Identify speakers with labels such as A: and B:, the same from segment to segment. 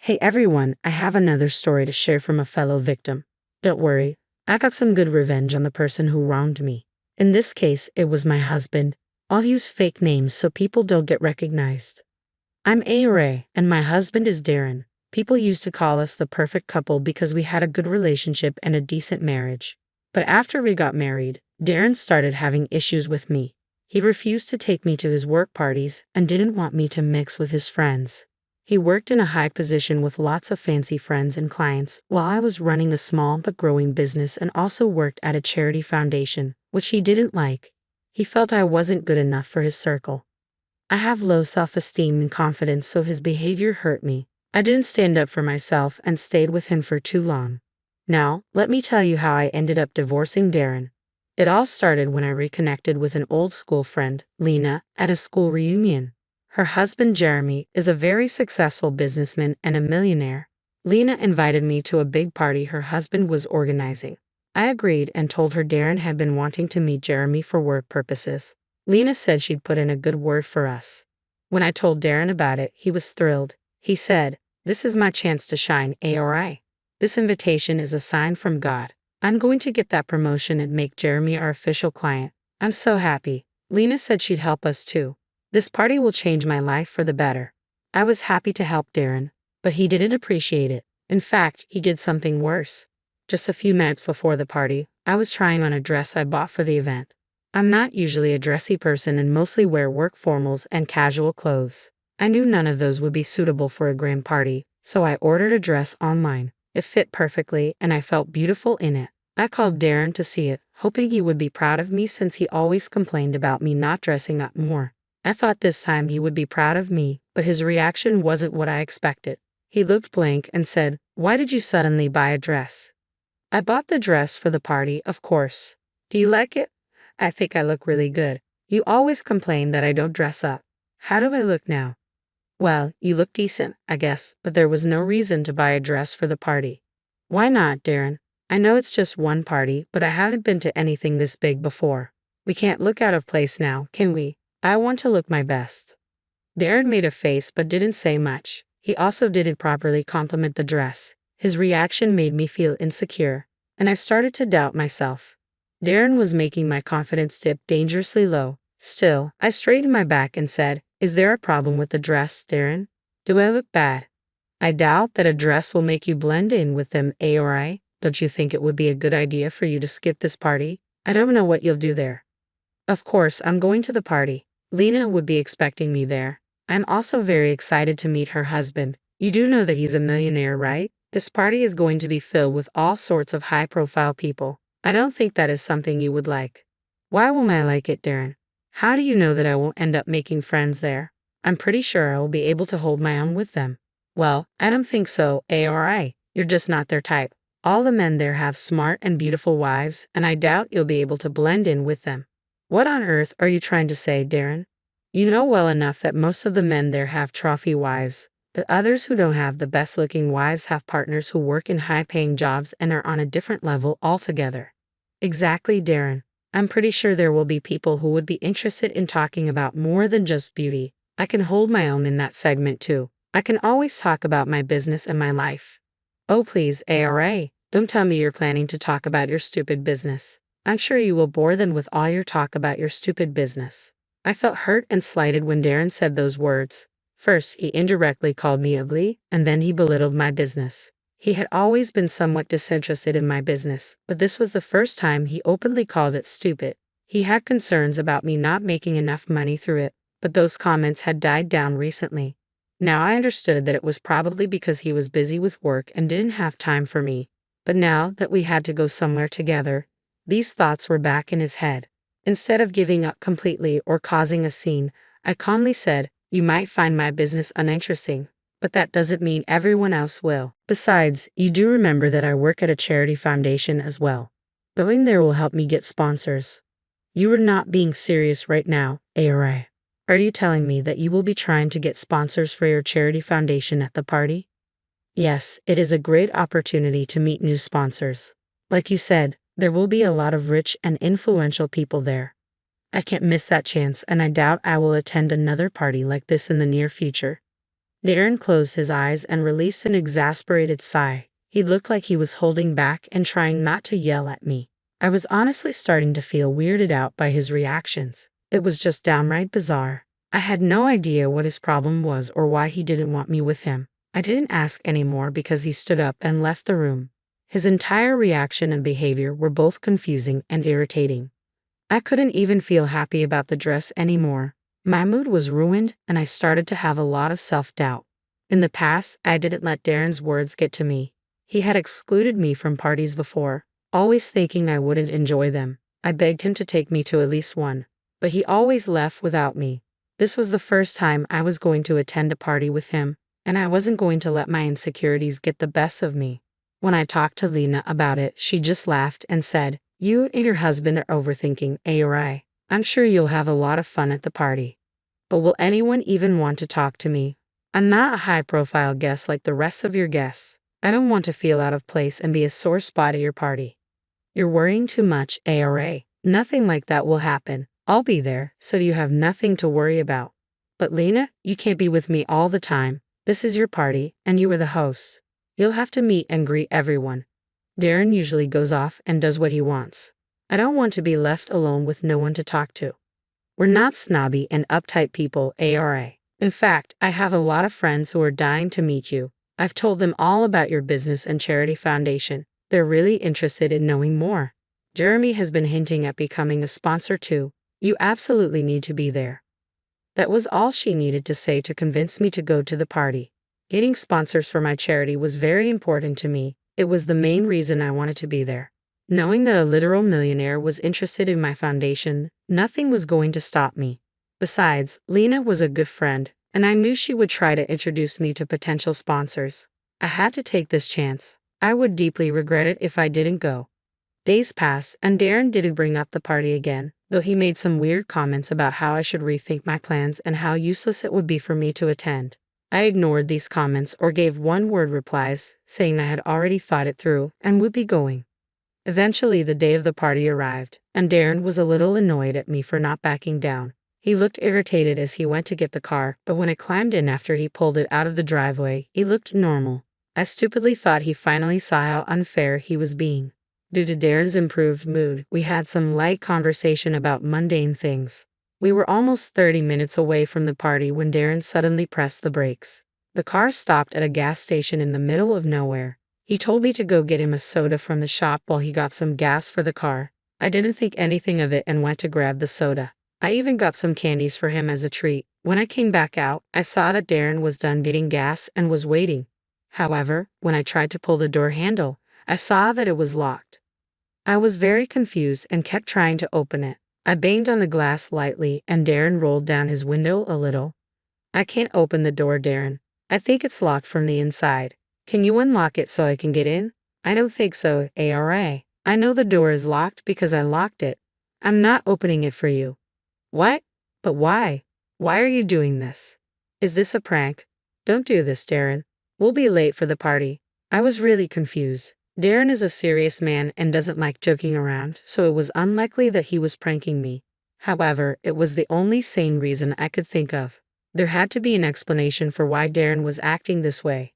A: Hey everyone, I have another story to share from a fellow victim. Don't worry, I got some good revenge on the person who wronged me. In this case, it was my husband. I'll use fake names so people don't get recognized. I'm Aita, and my husband is Darren. People used to call us the perfect couple because we had a good relationship and a decent marriage. But after we got married, Darren started having issues with me. He refused to take me to his work parties and didn't want me to mix with his friends. He worked in a high position with lots of fancy friends and clients, while I was running a small but growing business and also worked at a charity foundation, which he didn't like. He felt I wasn't good enough for his circle. I have low self-esteem and confidence, so his behavior hurt me. I didn't stand up for myself and stayed with him for too long. Now, let me tell you how I ended up divorcing Darren. It all started when I reconnected with an old school friend, Lena, at a school reunion. Her husband, Jeremy, is a very successful businessman and a millionaire. Lena invited me to a big party her husband was organizing. I agreed and told her Darren had been wanting to meet Jeremy for work purposes. Lena said she'd put in a good word for us. When I told Darren about it, he was thrilled. He said, "This is my chance to shine, ARI. This invitation is a sign from God. I'm going to get that promotion and make Jeremy our official client. I'm so happy." Lena said she'd help us too. "This party will change my life for the better." I was happy to help Darren, but he didn't appreciate it. In fact, he did something worse. Just a few minutes before the party, I was trying on a dress I bought for the event. I'm not usually a dressy person and mostly wear work formals and casual clothes. I knew none of those would be suitable for a grand party, so I ordered a dress online. It fit perfectly and I felt beautiful in it. I called Darren to see it, hoping he would be proud of me since he always complained about me not dressing up more. I thought this time he would be proud of me, but his reaction wasn't what I expected. He looked blank and said, "Why did you suddenly buy a dress?" "I bought the dress for the party, of course." "Do you like it?" "I think I look really good. You always complain that I don't dress up." "How do I look now?" "Well, you look decent, I guess, but there was no reason to buy a dress for the party." "Why not, Darren? I know it's just one party, but I haven't been to anything this big before. We can't look out of place now, can we? I want to look my best." Darren made a face but didn't say much. He also didn't properly compliment the dress. His reaction made me feel insecure, and I started to doubt myself. Darren was making my confidence dip dangerously low. Still, I straightened my back and said, "Is there a problem with the dress, Darren? Do I look bad?" "I doubt that a dress will make you blend in with them, AOI. Don't you think it would be a good idea for you to skip this party? I don't know what you'll do there." "Of course, I'm going to the party. Lena would be expecting me there. I'm also very excited to meet her husband. You do know that he's a millionaire, right? This party is going to be filled with all sorts of high-profile people. I don't think that is something you would like." "Why won't I like it, Darren? How do you know that I won't end up making friends there? I'm pretty sure I will be able to hold my own with them." "Well, I don't think so, ARI. You're just not their type. All the men there have smart and beautiful wives, and I doubt you'll be able to blend in with them." "What on earth are you trying to say, Darren? You know well enough that most of the men there have trophy wives. The others who don't have the best-looking wives have partners who work in high-paying jobs and are on a different level altogether." "Exactly, Darren. I'm pretty sure there will be people who would be interested in talking about more than just beauty. I can hold my own in that segment too. I can always talk about my business and my life." "Oh please, ARA, don't tell me you're planning to talk about your stupid business. I'm sure you will bore them with all your talk about your stupid business." I felt hurt and slighted when Darren said those words. First, he indirectly called me ugly, and then he belittled my business. He had always been somewhat disinterested in my business, but this was the first time he openly called it stupid. He had concerns about me not making enough money through it, but those comments had died down recently. Now I understood that it was probably because he was busy with work and didn't have time for me. But now that we had to go somewhere together, these thoughts were back in his head. Instead of giving up completely or causing a scene, I calmly said, "You might find my business uninteresting, but that doesn't mean everyone else will. Besides, you do remember that I work at a charity foundation as well. Going there will help me get sponsors." "You are not being serious right now, ARA. Are you telling me that you will be trying to get sponsors for your charity foundation at the party?" "Yes, it is a great opportunity to meet new sponsors. Like you said, there will be a lot of rich and influential people there. I can't miss that chance, and I doubt I will attend another party like this in the near future." Darren closed his eyes and released an exasperated sigh. He looked like he was holding back and trying not to yell at me. I was honestly starting to feel weirded out by his reactions. It was just downright bizarre. I had no idea what his problem was or why he didn't want me with him. I didn't ask anymore because he stood up and left the room. His entire reaction and behavior were both confusing and irritating. I couldn't even feel happy about the dress anymore. My mood was ruined, and I started to have a lot of self-doubt. In the past, I didn't let Darren's words get to me. He had excluded me from parties before, always thinking I wouldn't enjoy them. I begged him to take me to at least one, but he always left without me. This was the first time I was going to attend a party with him, and I wasn't going to let my insecurities get the best of me. When I talked to Lena about it, she just laughed and said, "You and your husband are overthinking, Ari. I'm sure you'll have a lot of fun at the party. But will anyone even want to talk to me? I'm not a high-profile guest like the rest of your guests. I don't want to feel out of place and be a sore spot at your party." "You're worrying too much, Ari. Nothing like that will happen. I'll be there, so you have nothing to worry about." "But Lena, you can't be with me all the time. This is your party, and you are the host. You'll have to meet and greet everyone." Darren usually goes off and does what he wants. I don't want to be left alone with no one to talk to. We're not snobby and uptight people, Ari. In fact, I have a lot of friends who are dying to meet you. I've told them all about your business and charity foundation. They're really interested in knowing more. Jeremy has been hinting at becoming a sponsor too. You absolutely need to be there. That was all she needed to say to convince me to go to the party. Getting sponsors for my charity was very important to me. It was the main reason I wanted to be there. Knowing that a literal millionaire was interested in my foundation, nothing was going to stop me. Besides, Lena was a good friend, and I knew she would try to introduce me to potential sponsors. I had to take this chance. I would deeply regret it if I didn't go. Days passed, and Darren didn't bring up the party again, though he made some weird comments about how I should rethink my plans and how useless it would be for me to attend. I ignored these comments or gave one-word replies, saying I had already thought it through and would be going. Eventually, the day of the party arrived, and Darren was a little annoyed at me for not backing down. He looked irritated as he went to get the car, but when I climbed in after he pulled it out of the driveway, he looked normal. I stupidly thought he finally saw how unfair he was being. Due to Darren's improved mood, we had some light conversation about mundane things. We were almost 30 minutes away from the party when Darren suddenly pressed the brakes. The car stopped at a gas station in the middle of nowhere. He told me to go get him a soda from the shop while he got some gas for the car. I didn't think anything of it and went to grab the soda. I even got some candies for him as a treat. When I came back out, I saw that Darren was done getting gas and was waiting. However, when I tried to pull the door handle, I saw that it was locked. I was very confused and kept trying to open it. I banged on the glass lightly and Darren rolled down his window a little. "I can't open the door, Darren. I think it's locked from the inside. Can you unlock it so I can get in?" "I don't think so, Ari. I know the door is locked because I locked it. I'm not opening it for you." "What? But why? Why are you doing this? Is this a prank?" "Don't do this, Darren. We'll be late for the party." I was really confused. Darren is a serious man and doesn't like joking around, so it was unlikely that he was pranking me. However, it was the only sane reason I could think of. There had to be an explanation for why Darren was acting this way.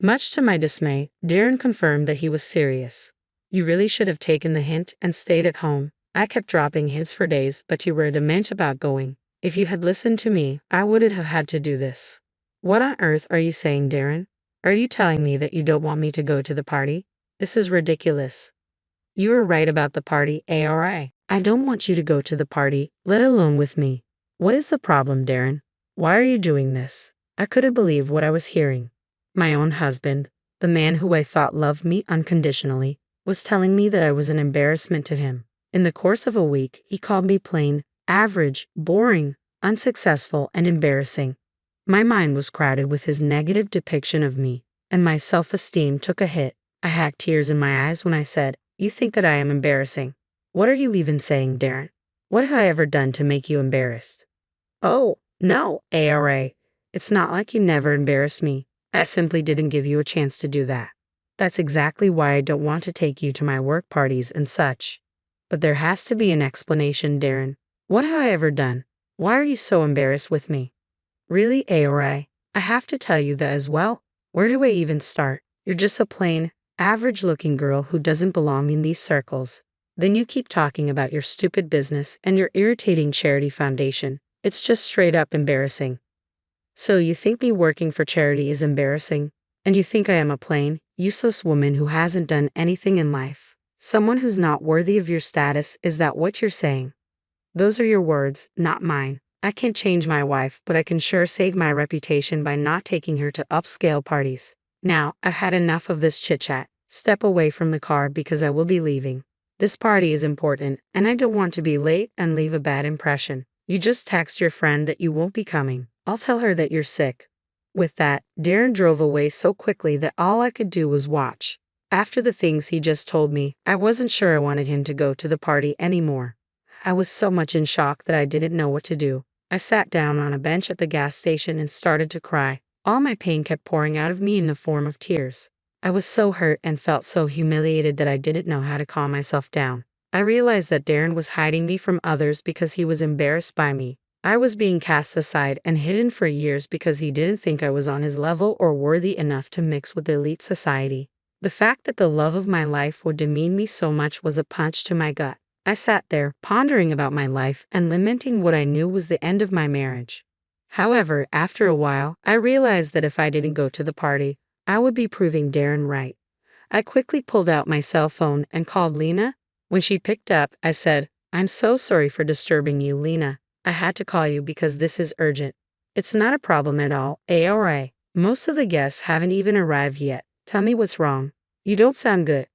A: Much to my dismay, Darren confirmed that he was serious. "You really should have taken the hint and stayed at home. I kept dropping hints for days, but you were adamant about going. If you had listened to me, I wouldn't have had to do this." "What on earth are you saying, Darren? Are you telling me that you don't want me to go to the party? This is ridiculous." "You were right about the party, Ari. I don't want you to go to the party, let alone with me." "What is the problem, Darren? Why are you doing this?" I couldn't believe what I was hearing. My own husband, the man who I thought loved me unconditionally, was telling me that I was an embarrassment to him. In the course of a week, he called me plain, average, boring, unsuccessful, and embarrassing. My mind was crowded with his negative depiction of me, and my self-esteem took a hit. I had tears in my eyes when I said, "You think that I am embarrassing? What are you even saying, Darren? What have I ever done to make you embarrassed?" "Oh, no, Ari. It's not like you never embarrassed me. I simply didn't give you a chance to do that. That's exactly why I don't want to take you to my work parties and such. But there has to be an explanation, Darren. What have I ever done? Why are you so embarrassed with me?" "Really, Ari? I have to tell you that as well. Where do I even start? You're just a plain, average-looking girl who doesn't belong in these circles. Then you keep talking about your stupid business and your irritating charity foundation. It's just straight up embarrassing. So you think me working for charity is embarrassing? And you think I am a plain, useless woman who hasn't done anything in life? Someone who's not worthy of your status, is that what you're saying? Those are your words, not mine. I can't change my wife, but I can sure save my reputation by not taking her to upscale parties. Now, I've had enough of this chit-chat. Step away from the car because I will be leaving. This party is important, and I don't want to be late and leave a bad impression. You just text your friend that you won't be coming. I'll tell her that you're sick. With that, Darren drove away so quickly that all I could do was watch. After the things he just told me, I wasn't sure I wanted him to go to the party anymore. I was so much in shock that I didn't know what to do. I sat down on a bench at the gas station and started to cry. All my pain kept pouring out of me in the form of tears. I was so hurt and felt so humiliated that I didn't know how to calm myself down. I realized that Darren was hiding me from others because he was embarrassed by me. I was being cast aside and hidden for years because he didn't think I was on his level or worthy enough to mix with elite society. The fact that the love of my life would demean me so much was a punch to my gut. I sat there, pondering about my life and lamenting what I knew was the end of my marriage. However, after a while, I realized that if I didn't go to the party, I would be proving Darren right. I quickly pulled out my cell phone and called Lena. When she picked up, I said, "I'm so sorry for disturbing you, Lena. I had to call you because this is urgent." "It's not a problem at all, ARA. Most of the guests haven't even arrived yet. Tell me what's wrong. You don't sound good."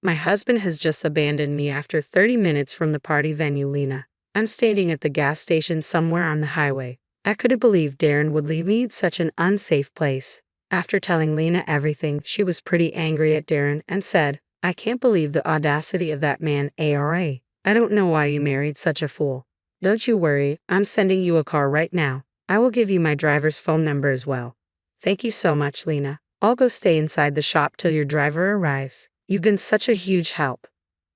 A: "My husband has just abandoned me after 30 minutes from the party venue, Lena. I'm standing at the gas station somewhere on the highway. I couldn't believe Darren would leave me in such an unsafe place." After telling Lena everything, she was pretty angry at Darren and said, "I can't believe the audacity of that man, ARA. I don't know why you married such a fool. Don't you worry, I'm sending you a car right now. I will give you my driver's phone number as well." "Thank you so much, Lena. I'll go stay inside the shop till your driver arrives. You've been such a huge help."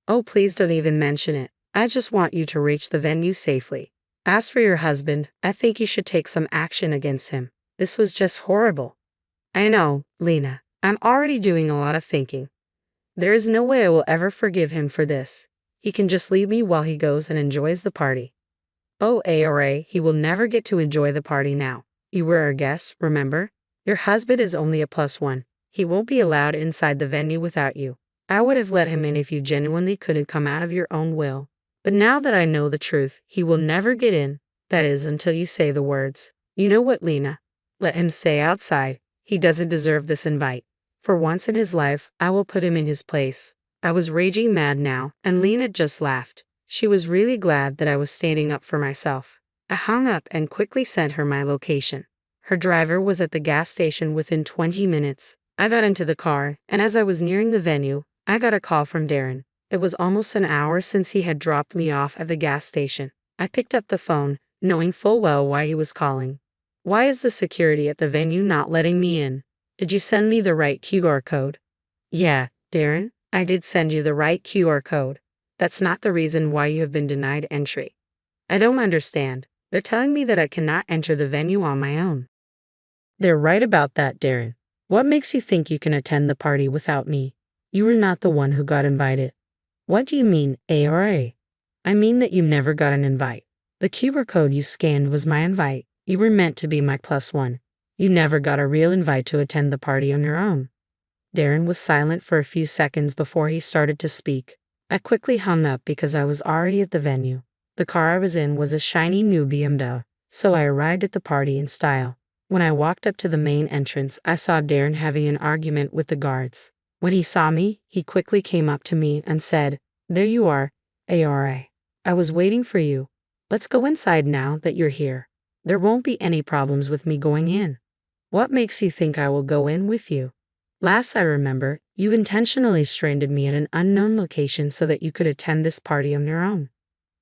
A: "Oh, please don't even mention it. I just want you to reach the venue safely. As for your husband, I think you should take some action against him. This was just horrible." "I know, Lena. I'm already doing a lot of thinking. There is no way I will ever forgive him for this. He can just leave me while he goes and enjoys the party." "Oh, ARA, he will never get to enjoy the party now. You were our guest, remember? Your husband is only a +1. He won't be allowed inside the venue without you. I would have let him in if you genuinely couldn't come out of your own will. But now that I know the truth, he will never get in. That is, until you say the words. You know what, Lena? Let him stay outside. He doesn't deserve this invite. For once in his life, I will put him in his place." I was raging mad now, and Lena just laughed. She was really glad that I was standing up for myself. I hung up and quickly sent her my location. Her driver was at the gas station within 20 minutes. I got into the car, and as I was nearing the venue, I got a call from Darren. It was almost an hour since he had dropped me off at the gas station. I picked up the phone, knowing full well why he was calling. "Why is the security at the venue not letting me in? Did you send me the right QR code?" "Yeah, Darren, I did send you the right QR code. That's not the reason why you have been denied entry." "I don't understand. They're telling me that I cannot enter the venue on my own." "They're right about that, Darren. What makes you think you can attend the party without me? You were not the one who got invited." "What do you mean, ARA?" "I mean that you never got an invite. The QR code you scanned was my invite. You were meant to be my +1. You never got a real invite to attend the party on your own." Darren was silent for a few seconds before he started to speak. I quickly hung up because I was already at the venue. The car I was in was a shiny new BMW, so I arrived at the party in style. When I walked up to the main entrance, I saw Darren having an argument with the guards. When he saw me, he quickly came up to me and said, "There you are, ARA. I was waiting for you. Let's go inside now that you're here. There won't be any problems with me going in." "What makes you think I will go in with you? Last I remember, you intentionally stranded me at an unknown location so that you could attend this party on your own."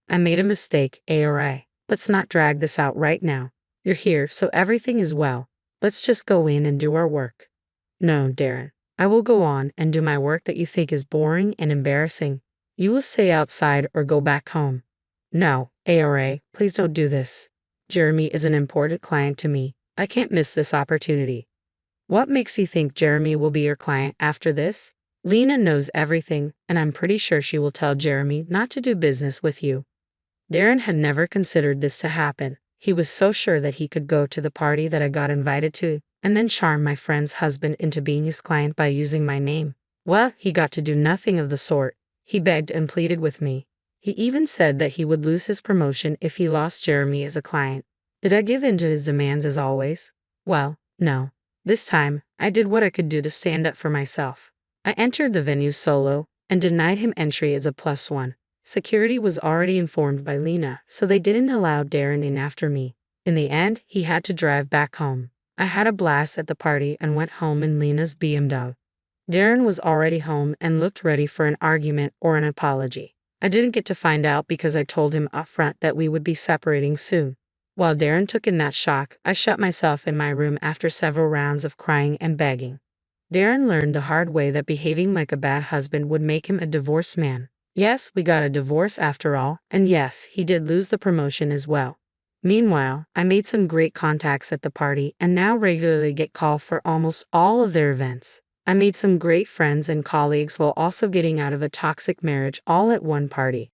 A: "I made a mistake, ARA. Let's not drag this out right now. You're here, so everything is well. Let's just go in and do our work." "No, Darren. I will go on and do my work that you think is boring and embarrassing. You will stay outside or go back home." "No, ARA, please don't do this. Jeremy is an important client to me. I can't miss this opportunity. What makes you think Jeremy will be your client after this? Lena knows everything, and I'm pretty sure she will tell Jeremy not to do business with you. Darren had never considered this to happen. He was so sure that he could go to the party that I got invited to, and then charm my friend's husband into being his client by using my name. Well, he got to do nothing of the sort. He begged and pleaded with me. He even said that he would lose his promotion if he lost Jeremy as a client. Did I give in to his demands as always? Well, no. This time, I did what I could do to stand up for myself. I entered the venue solo and denied him entry as a +1. Security was already informed by Lena, so they didn't allow Darren in after me. In the end, he had to drive back home. I had a blast at the party and went home in Lena's BMW. Darren was already home and looked ready for an argument or an apology. I didn't get to find out because I told him upfront that we would be separating soon. While Darren took in that shock, I shut myself in my room after several rounds of crying and begging. Darren learned the hard way that behaving like a bad husband would make him a divorced man. Yes, we got a divorce after all, and yes, he did lose the promotion as well. Meanwhile, I made some great contacts at the party and now regularly get called for almost all of their events. I made some great friends and colleagues while also getting out of a toxic marriage all at one party.